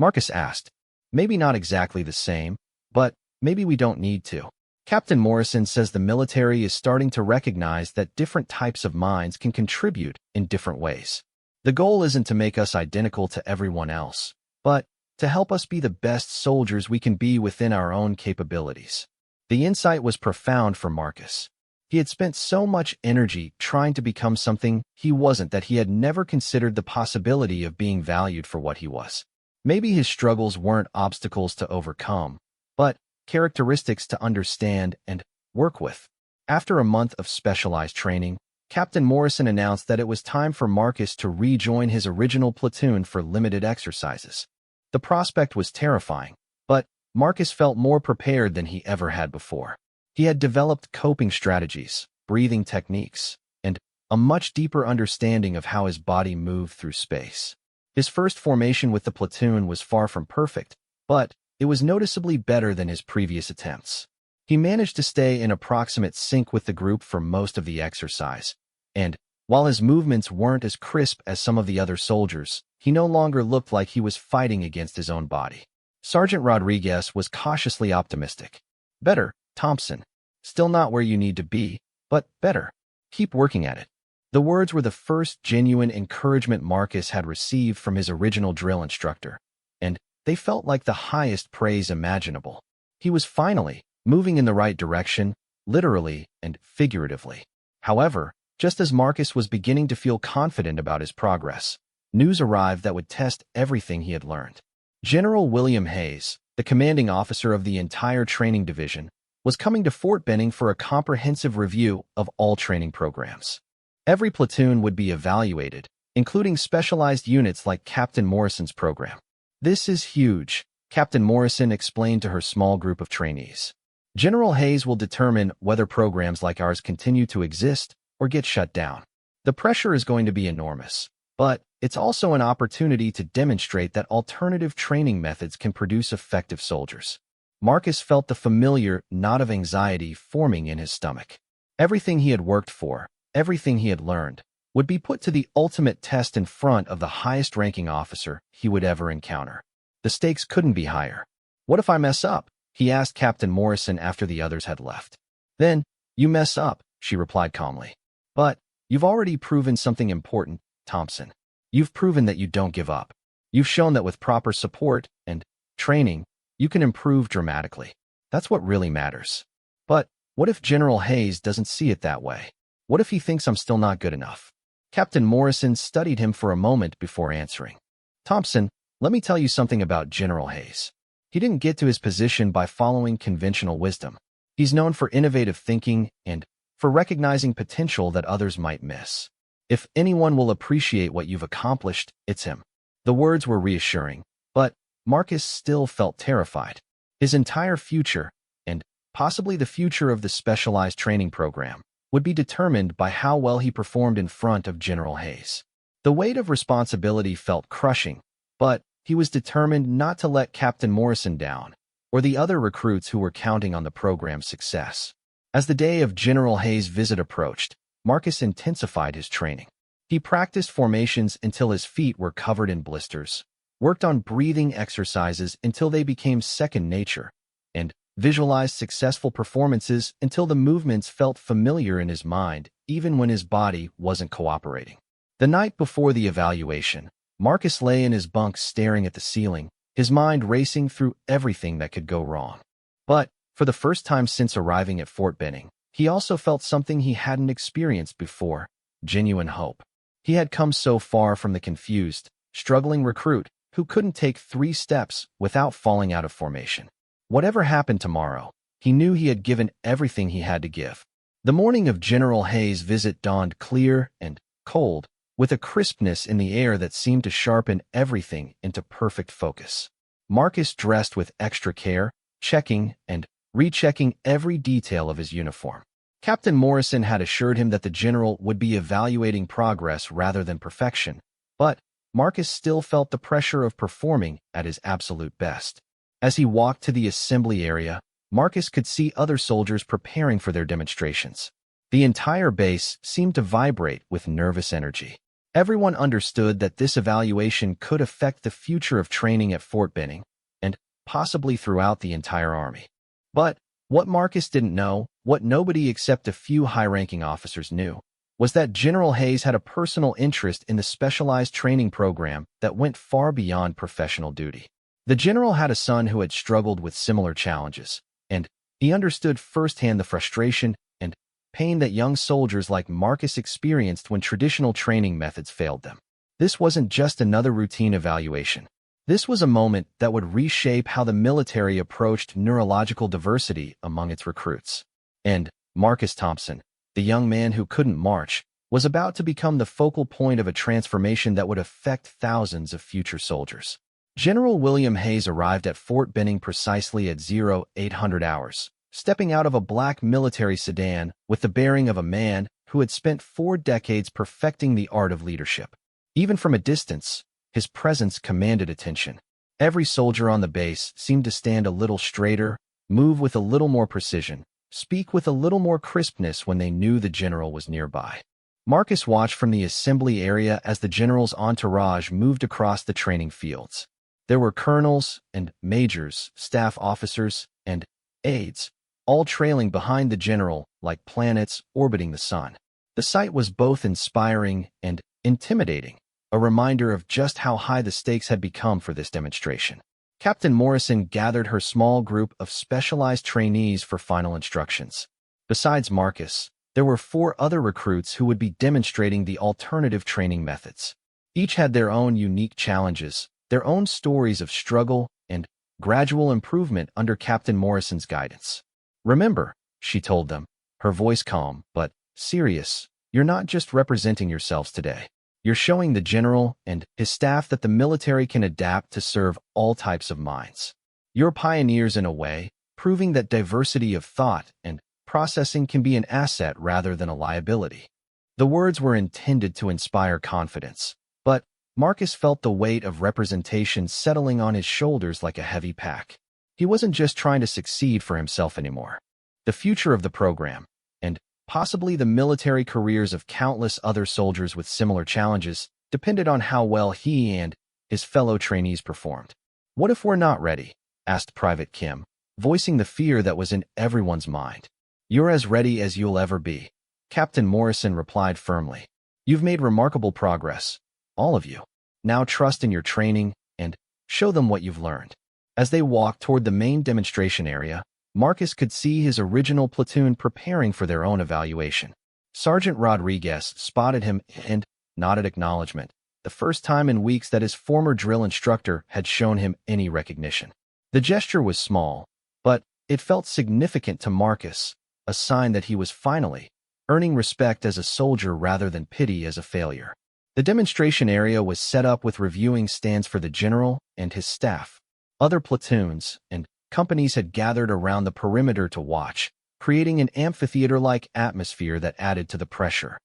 Marcus asked. "Maybe not exactly the same, but maybe we don't need to." Captain Morrison says the military is starting to recognize that different types of minds can contribute in different ways. The goal isn't to make us identical to everyone else, but to help us be the best soldiers we can be within our own capabilities. The insight was profound for Marcus. He had spent so much energy trying to become something he wasn't that he had never considered the possibility of being valued for what he was. Maybe his struggles weren't obstacles to overcome, but characteristics to understand and work with. After a month of specialized training, Captain Morrison announced that it was time for Marcus to rejoin his original platoon for limited exercises. The prospect was terrifying, but Marcus felt more prepared than he ever had before. He had developed coping strategies, breathing techniques, and a much deeper understanding of how his body moved through space. His first formation with the platoon was far from perfect, but it was noticeably better than his previous attempts. He managed to stay in approximate sync with the group for most of the exercise, and while his movements weren't as crisp as some of the other soldiers, he no longer looked like he was fighting against his own body. Sergeant Rodriguez was cautiously optimistic. "Better, Thompson. Still not where you need to be, but better. Keep working at it." The words were the first genuine encouragement Marcus had received from his original drill instructor, and they felt like the highest praise imaginable. He was finally moving in the right direction, literally and figuratively. However, just as Marcus was beginning to feel confident about his progress, news arrived that would test everything he had learned. General William Hayes, the commanding officer of the entire training division, was coming to Fort Benning for a comprehensive review of all training programs. Every platoon would be evaluated, including specialized units like Captain Morrison's program. "This is huge," Captain Morrison explained to her small group of trainees. "General Hayes will determine whether programs like ours continue to exist or get shut down. The pressure is going to be enormous, but it's also an opportunity to demonstrate that alternative training methods can produce effective soldiers." Marcus felt the familiar knot of anxiety forming in his stomach. Everything he had worked for, everything he had learned, would be put to the ultimate test in front of the highest-ranking officer he would ever encounter. The stakes couldn't be higher. "What if I mess up?" he asked Captain Morrison after the others had left. "Then, you mess up," she replied calmly. "But you've already proven something important, Thompson. You've proven that you don't give up. You've shown that with proper support and training, you can improve dramatically. That's what really matters. But what if General Hayes doesn't see it that way? What if he thinks I'm still not good enough?" Captain Morrison studied him for a moment before answering. "Thompson, let me tell you something about General Hayes. He didn't get to his position by following conventional wisdom. He's known for innovative thinking and for recognizing potential that others might miss. If anyone will appreciate what you've accomplished, it's him." The words were reassuring, but Marcus still felt terrified. His entire future, and possibly the future of the specialized training program, would be determined by how well he performed in front of General Hayes. The weight of responsibility felt crushing, but he was determined not to let Captain Morrison down, or the other recruits who were counting on the program's success. As the day of General Hayes' visit approached, Marcus intensified his training. He practiced formations until his feet were covered in blisters, worked on breathing exercises until they became second nature, and visualized successful performances until the movements felt familiar in his mind, even when his body wasn't cooperating. The night before the evaluation, Marcus lay in his bunk staring at the ceiling, his mind racing through everything that could go wrong. But for the first time since arriving at Fort Benning, he also felt something he hadn't experienced before: genuine hope. He had come so far from the confused, struggling recruit, who couldn't take 3 steps without falling out of formation. Whatever happened tomorrow, he knew he had given everything he had to give. The morning of General Hayes' visit dawned clear and cold, with a crispness in the air that seemed to sharpen everything into perfect focus. Marcus dressed with extra care, checking and rechecking every detail of his uniform. Captain Morrison had assured him that the general would be evaluating progress rather than perfection, but Marcus still felt the pressure of performing at his absolute best. As he walked to the assembly area, Marcus could see other soldiers preparing for their demonstrations. The entire base seemed to vibrate with nervous energy. Everyone understood that this evaluation could affect the future of training at Fort Benning, and possibly throughout the entire army. But what Marcus didn't know, what nobody except a few high-ranking officers knew, was that General Hayes had a personal interest in the specialized training program that went far beyond professional duty. The general had a son who had struggled with similar challenges, and he understood firsthand the frustration and pain that young soldiers like Marcus experienced when traditional training methods failed them. This wasn't just another routine evaluation. This was a moment that would reshape how the military approached neurological diversity among its recruits. And Marcus Thompson, the young man who couldn't march, was about to become the focal point of a transformation that would affect thousands of future soldiers. General William Hayes arrived at Fort Benning precisely at 0800 hours, stepping out of a black military sedan with the bearing of a man who had spent 4 decades perfecting the art of leadership. Even from a distance, his presence commanded attention. Every soldier on the base seemed to stand a little straighter, move with a little more precision, speak with a little more crispness when they knew the general was nearby. Marcus watched from the assembly area as the general's entourage moved across the training fields. There were colonels and majors, staff officers, and aides, all trailing behind the general like planets orbiting the sun. The sight was both inspiring and intimidating, a reminder of just how high the stakes had become for this demonstration. Captain Morrison gathered her small group of specialized trainees for final instructions. Besides Marcus, there were 4 other recruits who would be demonstrating the alternative training methods. Each had their own unique challenges, their own stories of struggle and gradual improvement under Captain Morrison's guidance. "Remember," she told them, her voice calm but serious, "you're not just representing yourselves today. You're showing the general and his staff that the military can adapt to serve all types of minds. You're pioneers in a way, proving that diversity of thought and processing can be an asset rather than a liability." The words were intended to inspire confidence, but Marcus felt the weight of representation settling on his shoulders like a heavy pack. He wasn't just trying to succeed for himself anymore. The future of the program, and possibly the military careers of countless other soldiers with similar challenges, depended on how well he and his fellow trainees performed. "What if we're not ready?" asked Private Kim, voicing the fear that was in everyone's mind. "You're as ready as you'll ever be," Captain Morrison replied firmly. "You've made remarkable progress, all of you. Now trust in your training and show them what you've learned." As they walked toward the main demonstration area, Marcus could see his original platoon preparing for their own evaluation. Sergeant Rodriguez spotted him and nodded acknowledgement, the first time in weeks that his former drill instructor had shown him any recognition. The gesture was small, but it felt significant to Marcus, a sign that he was finally earning respect as a soldier rather than pity as a failure. The demonstration area was set up with reviewing stands for the general and his staff. Other platoons and companies had gathered around the perimeter to watch, creating an amphitheater-like atmosphere that added to the pressure.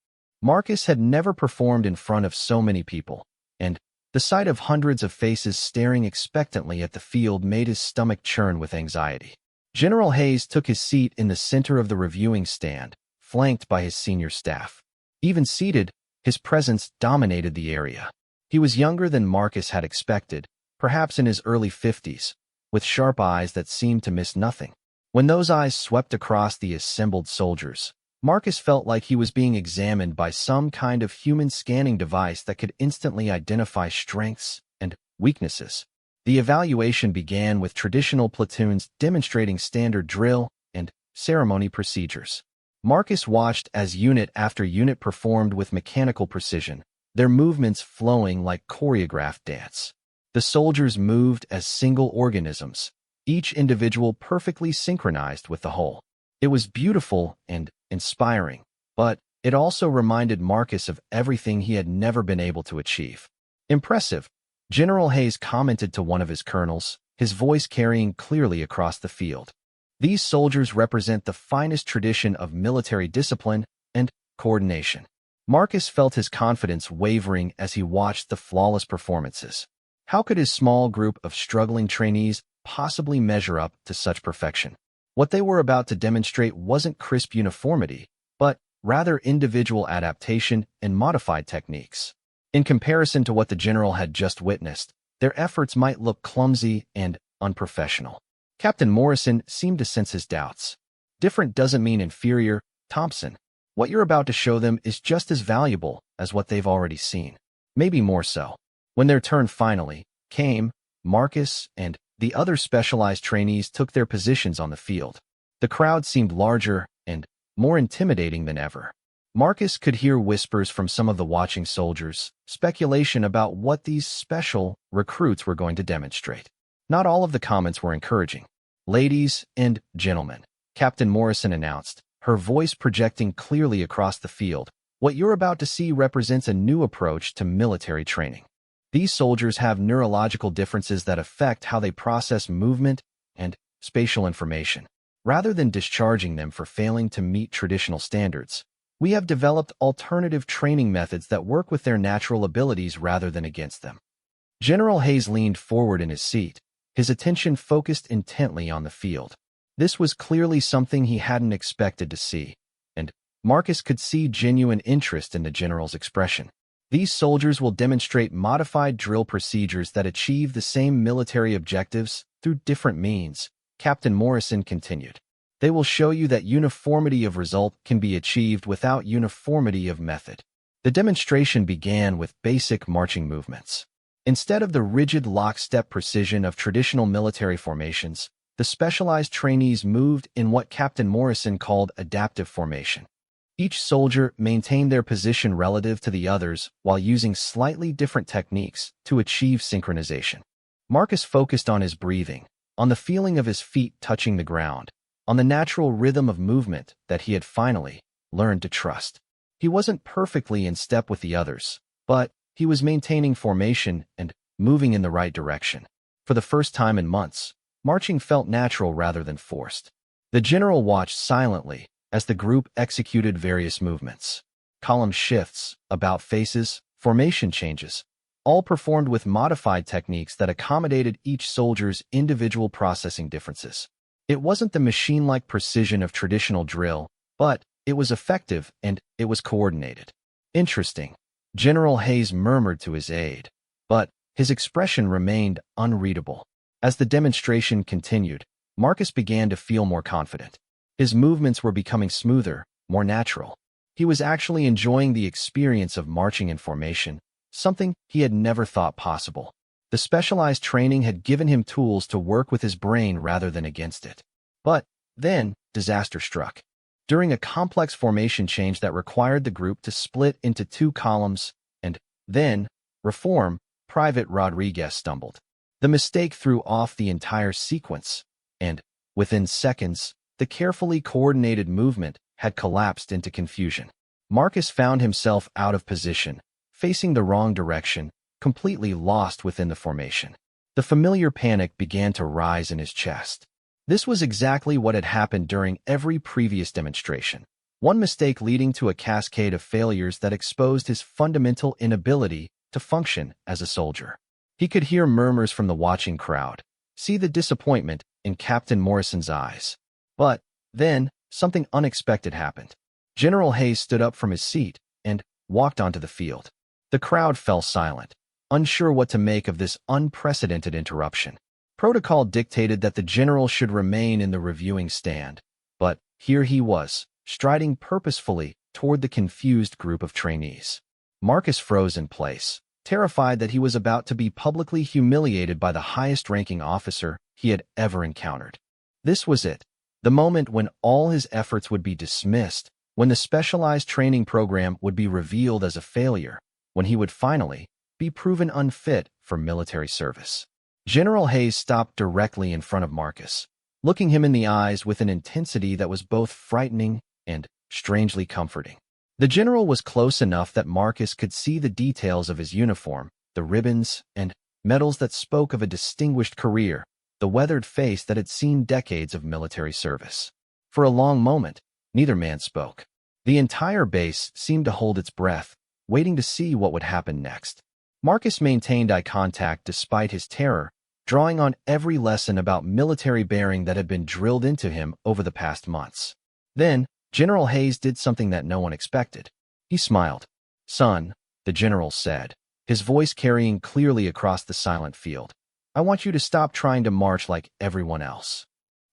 Marcus had never performed in front of so many people, and the sight of hundreds of faces staring expectantly at the field made his stomach churn with anxiety. General Hayes took his seat in the center of the reviewing stand, flanked by his senior staff. Even seated, his presence dominated the area. He was younger than Marcus had expected, perhaps in his early 50s, with sharp eyes that seemed to miss nothing. When those eyes swept across the assembled soldiers, Marcus felt like he was being examined by some kind of human scanning device that could instantly identify strengths and weaknesses. The evaluation began with traditional platoons demonstrating standard drill and ceremony procedures. Marcus watched as unit after unit performed with mechanical precision, their movements flowing like choreographed dance. The soldiers moved as single organisms, each individual perfectly synchronized with the whole. It was beautiful and inspiring, but it also reminded Marcus of everything he had never been able to achieve. Impressive, General Hayes commented to one of his colonels, his voice carrying clearly across the field. These soldiers represent the finest tradition of military discipline and coordination. Marcus felt his confidence wavering as he watched the flawless performances. How could his small group of struggling trainees possibly measure up to such perfection? What they were about to demonstrate wasn't crisp uniformity, but rather individual adaptation and modified techniques. In comparison to what the general had just witnessed, their efforts might look clumsy and unprofessional. Captain Morrison seemed to sense his doubts. Different doesn't mean inferior, Thompson. What you're about to show them is just as valuable as what they've already seen. Maybe more so. When their turn finally came, Marcus and the other specialized trainees took their positions on the field. The crowd seemed larger and more intimidating than ever. Marcus could hear whispers from some of the watching soldiers, speculation about what these special recruits were going to demonstrate. Not all of the comments were encouraging. "Ladies and gentlemen," Captain Morrison announced, her voice projecting clearly across the field, "what you're about to see represents a new approach to military training. These soldiers have neurological differences that affect how they process movement and spatial information. Rather than discharging them for failing to meet traditional standards, we have developed alternative training methods that work with their natural abilities rather than against them." General Hayes leaned forward in his seat, his attention focused intently on the field. This was clearly something he hadn't expected to see, and Marcus could see genuine interest in the general's expression. "These soldiers will demonstrate modified drill procedures that achieve the same military objectives through different means," Captain Morrison continued. "They will show you that uniformity of result can be achieved without uniformity of method." The demonstration began with basic marching movements. Instead of the rigid lockstep precision of traditional military formations, the specialized trainees moved in what Captain Morrison called adaptive formation. Each soldier maintained their position relative to the others while using slightly different techniques to achieve synchronization. Marcus focused on his breathing, on the feeling of his feet touching the ground, on the natural rhythm of movement that he had finally learned to trust. He wasn't perfectly in step with the others, but he was maintaining formation and moving in the right direction. For the first time in months, marching felt natural rather than forced. The general watched silently as the group executed various movements. Column shifts, about faces, formation changes, all performed with modified techniques that accommodated each soldier's individual processing differences. It wasn't the machine-like precision of traditional drill, but it was effective and it was coordinated. "Interesting," General Hayes murmured to his aide, but his expression remained unreadable. As the demonstration continued, Marcus began to feel more confident. His movements were becoming smoother, more natural. He was actually enjoying the experience of marching in formation, something he had never thought possible. The specialized training had given him tools to work with his brain rather than against it. But then, disaster struck. During a complex formation change that required the group to split into two columns and then reform, Private Rodriguez stumbled. The mistake threw off the entire sequence, and within seconds, the carefully coordinated movement had collapsed into confusion. Marcus found himself out of position, facing the wrong direction, completely lost within the formation. The familiar panic began to rise in his chest. This was exactly what had happened during every previous demonstration, one mistake leading to a cascade of failures that exposed his fundamental inability to function as a soldier. He could hear murmurs from the watching crowd, see the disappointment in Captain Morrison's eyes. But then, something unexpected happened. General Hayes stood up from his seat and walked onto the field. The crowd fell silent, unsure what to make of this unprecedented interruption. Protocol dictated that the general should remain in the reviewing stand, but here he was, striding purposefully toward the confused group of trainees. Marcus froze in place, terrified that he was about to be publicly humiliated by the highest-ranking officer he had ever encountered. This was it, the moment when all his efforts would be dismissed, when the specialized training program would be revealed as a failure, when he would finally be proven unfit for military service. General Hayes stopped directly in front of Marcus, looking him in the eyes with an intensity that was both frightening and strangely comforting. The general was close enough that Marcus could see the details of his uniform, the ribbons and medals that spoke of a distinguished career, the weathered face that had seen decades of military service. For a long moment, neither man spoke. The entire base seemed to hold its breath, waiting to see what would happen next. Marcus maintained eye contact despite his terror, drawing on every lesson about military bearing that had been drilled into him over the past months. Then, General Hayes did something that no one expected. He smiled. "Son," the general said, his voice carrying clearly across the silent field, "I want you to stop trying to march like everyone else."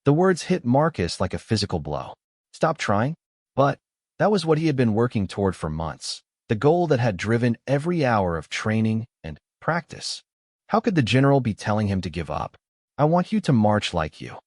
The words hit Marcus like a physical blow. Stop trying? But that was what he had been working toward for months, the goal that had driven every hour of training and practice. How could the general be telling him to give up? "I want you to march like you,"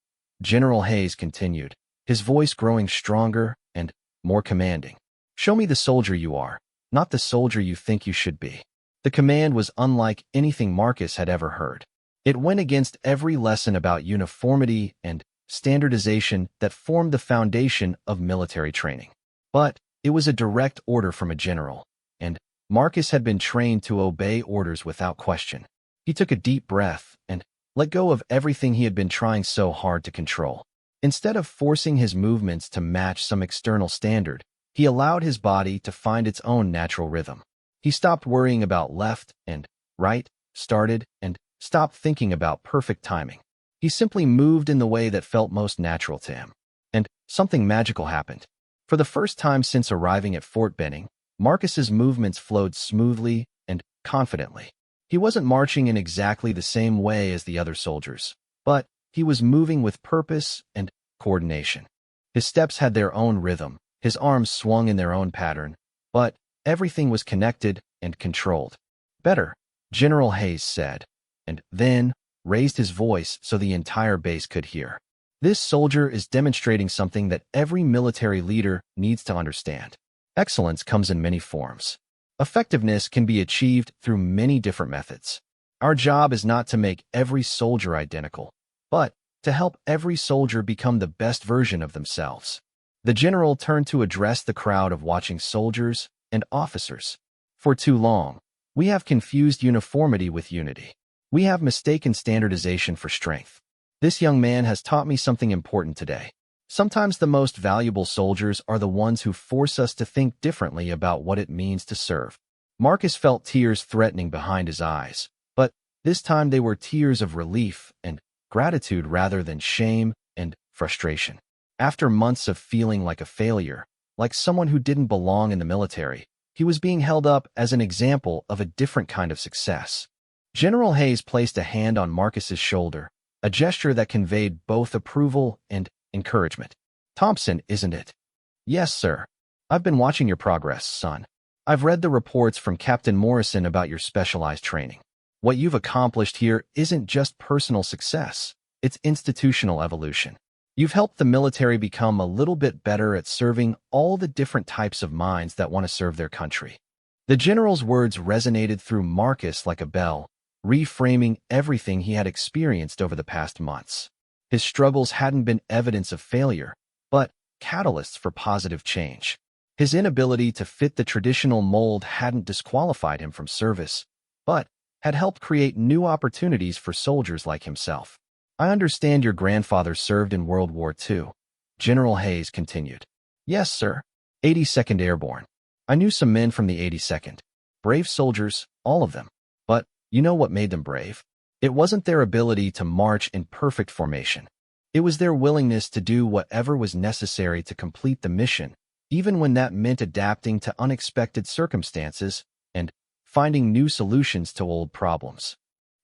General Hayes continued, his voice growing stronger and more commanding. "Show me the soldier you are, not the soldier you think you should be." The command was unlike anything Marcus had ever heard. It went against every lesson about uniformity and standardization that formed the foundation of military training. But it was a direct order from a general, and Marcus had been trained to obey orders without question. He took a deep breath and let go of everything he had been trying so hard to control. Instead of forcing his movements to match some external standard, he allowed his body to find its own natural rhythm. He stopped worrying about left and right, started and stopped thinking about perfect timing. He simply moved in the way that felt most natural to him. And something magical happened. For the first time since arriving at Fort Benning, Marcus's movements flowed smoothly and confidently. He wasn't marching in exactly the same way as the other soldiers, but he was moving with purpose and coordination. His steps had their own rhythm, his arms swung in their own pattern, but everything was connected and controlled. "Better," General Hayes said, and then raised his voice so the entire base could hear. "This soldier is demonstrating something that every military leader needs to understand. Excellence comes in many forms. Effectiveness can be achieved through many different methods. Our job is not to make every soldier identical, but to help every soldier become the best version of themselves." The general turned to address the crowd of watching soldiers and officers. "For too long, we have confused uniformity with unity. We have mistaken standardization for strength. This young man has taught me something important today. Sometimes the most valuable soldiers are the ones who force us to think differently about what it means to serve." Marcus felt tears threatening behind his eyes, but this time they were tears of relief and gratitude rather than shame and frustration. After months of feeling like a failure, like someone who didn't belong in the military, he was being held up as an example of a different kind of success. General Hayes placed a hand on Marcus's shoulder, a gesture that conveyed both approval and encouragement. "Thompson, isn't it?" "Yes, sir. I've been watching your progress, son. I've read the reports from Captain Morrison about your specialized training. What you've accomplished here isn't just personal success, it's institutional evolution. You've helped the military become a little bit better at serving all the different types of minds that want to serve their country." The general's words resonated through Marcus like a bell, reframing everything he had experienced over the past months. His struggles hadn't been evidence of failure, but catalysts for positive change. His inability to fit the traditional mold hadn't disqualified him from service, but had helped create new opportunities for soldiers like himself. "I understand your grandfather served in World War II," General Hayes continued. "Yes, sir. 82nd Airborne. I knew some men from the 82nd. Brave soldiers, all of them. But you know what made them brave? It wasn't their ability to march in perfect formation. It was their willingness to do whatever was necessary to complete the mission, even when that meant adapting to unexpected circumstances and finding new solutions to old problems."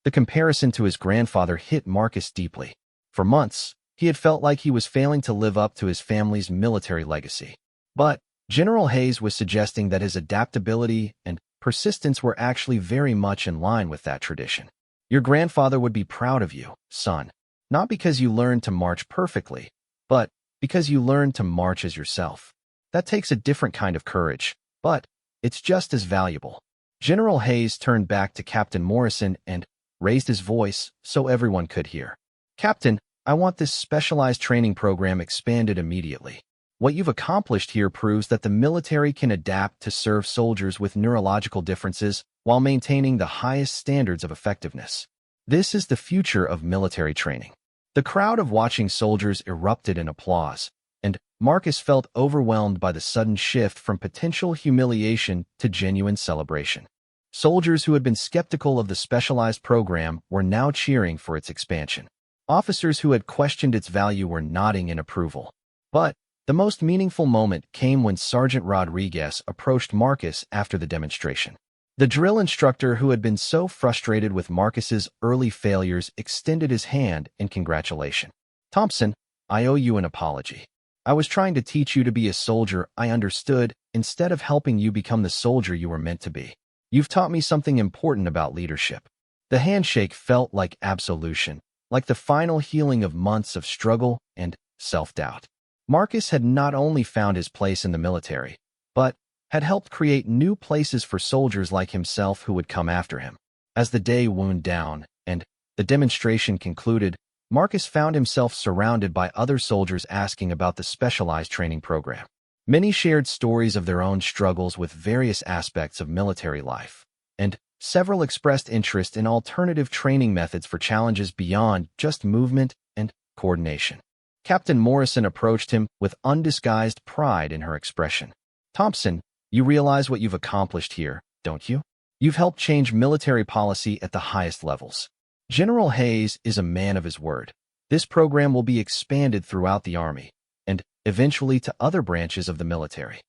The comparison to his grandfather hit Marcus deeply. For months, he had felt like he was failing to live up to his family's military legacy. But General Hayes was suggesting that his adaptability and persistence were actually very much in line with that tradition. "Your grandfather would be proud of you, son, not because you learned to march perfectly, but because you learned to march as yourself. That takes a different kind of courage, but it's just as valuable." General Hayes turned back to Captain Morrison and raised his voice so everyone could hear. "Captain, I want this specialized training program expanded immediately. What you've accomplished here proves that the military can adapt to serve soldiers with neurological differences while maintaining the highest standards of effectiveness. This is the future of military training." The crowd of watching soldiers erupted in applause, and Marcus felt overwhelmed by the sudden shift from potential humiliation to genuine celebration. Soldiers who had been skeptical of the specialized program were now cheering for its expansion. Officers who had questioned its value were nodding in approval. But the most meaningful moment came when Sergeant Rodriguez approached Marcus after the demonstration. The drill instructor who had been so frustrated with Marcus's early failures extended his hand in congratulation. "Thompson, I owe you an apology. I was trying to teach you to be a soldier I understood instead of helping you become the soldier you were meant to be. You've taught me something important about leadership." The handshake felt like absolution, like the final healing of months of struggle and self-doubt. Marcus had not only found his place in the military, but had helped create new places for soldiers like himself who would come after him. As the day wound down and the demonstration concluded, Marcus found himself surrounded by other soldiers asking about the specialized training program. Many shared stories of their own struggles with various aspects of military life, and several expressed interest in alternative training methods for challenges beyond just movement and coordination. Captain Morrison approached him with undisguised pride in her expression. "Thompson, you realize what you've accomplished here, don't you? You've helped change military policy at the highest levels. General Hayes is a man of his word. This program will be expanded throughout the Army, and eventually to other branches of the military."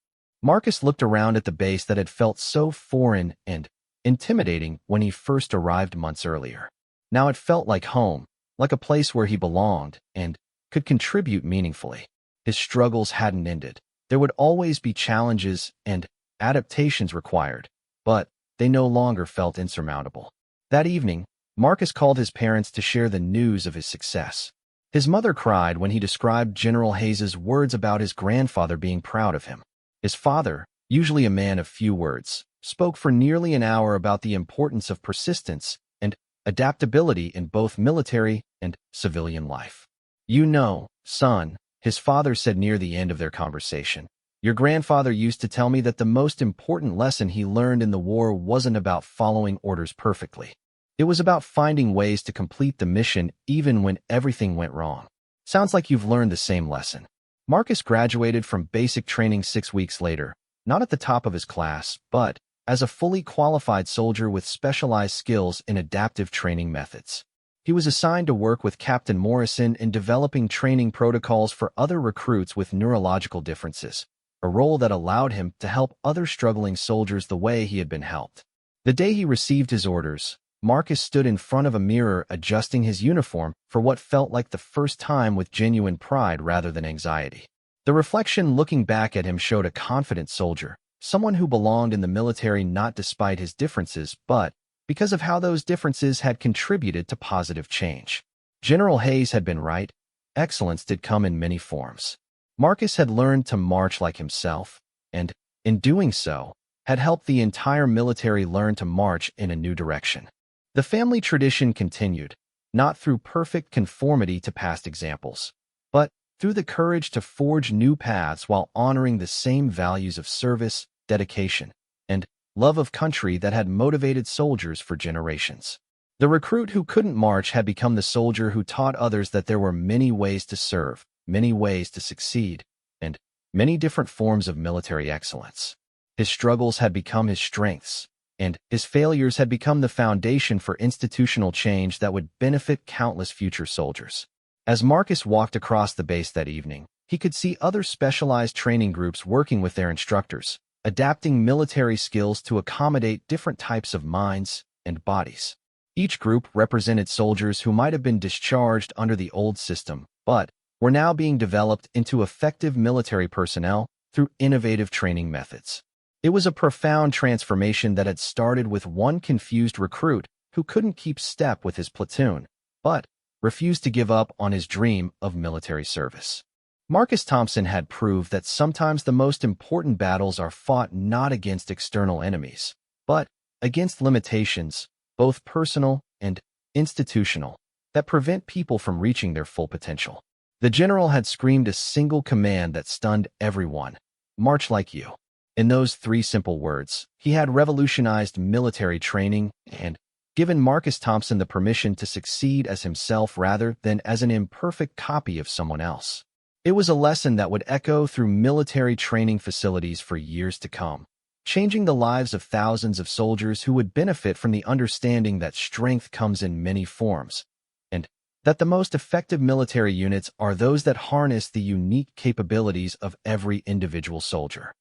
Marcus looked around at the base that had felt so foreign and intimidating when he first arrived months earlier. Now it felt like home, like a place where he belonged and could contribute meaningfully. His struggles hadn't ended. There would always be challenges and adaptations required, but they no longer felt insurmountable. That evening, Marcus called his parents to share the news of his success. His mother cried when he described General Hayes's words about his grandfather being proud of him. His father, usually a man of few words, spoke for nearly an hour about the importance of persistence and adaptability in both military and civilian life. "You know, son," his father said near the end of their conversation, "your grandfather used to tell me that the most important lesson he learned in the war wasn't about following orders perfectly. It was about finding ways to complete the mission even when everything went wrong." Sounds like you've learned the same lesson. Marcus graduated from basic training 6 weeks later, not at the top of his class, but as a fully qualified soldier with specialized skills in adaptive training methods. He was assigned to work with Captain Morrison in developing training protocols for other recruits with neurological differences, a role that allowed him to help other struggling soldiers the way he had been helped. The day he received his orders, Marcus stood in front of a mirror adjusting his uniform for what felt like the first time with genuine pride rather than anxiety. The reflection looking back at him showed a confident soldier, someone who belonged in the military not despite his differences, but because of how those differences had contributed to positive change. General Hayes had been right. Excellence did come in many forms. Marcus had learned to march like himself, and, in doing so, had helped the entire military learn to march in a new direction. The family tradition continued, not through perfect conformity to past examples, but through the courage to forge new paths while honoring the same values of service, dedication, and love of country that had motivated soldiers for generations. The recruit who couldn't march had become the soldier who taught others that there were many ways to serve, many ways to succeed, and many different forms of military excellence. His struggles had become his strengths, and his failures had become the foundation for institutional change that would benefit countless future soldiers. As Marcus walked across the base that evening, he could see other specialized training groups working with their instructors, adapting military skills to accommodate different types of minds and bodies. Each group represented soldiers who might have been discharged under the old system, but were now being developed into effective military personnel through innovative training methods. It was a profound transformation that had started with one confused recruit who couldn't keep step with his platoon, but refused to give up on his dream of military service. Marcus Thompson had proved that sometimes the most important battles are fought not against external enemies, but against limitations, both personal and institutional, that prevent people from reaching their full potential. The general had screamed a single command that stunned everyone: march like you. In those three simple words, he had revolutionized military training and given Marcus Thompson the permission to succeed as himself rather than as an imperfect copy of someone else. It was a lesson that would echo through military training facilities for years to come, changing the lives of thousands of soldiers who would benefit from the understanding that strength comes in many forms, and that the most effective military units are those that harness the unique capabilities of every individual soldier.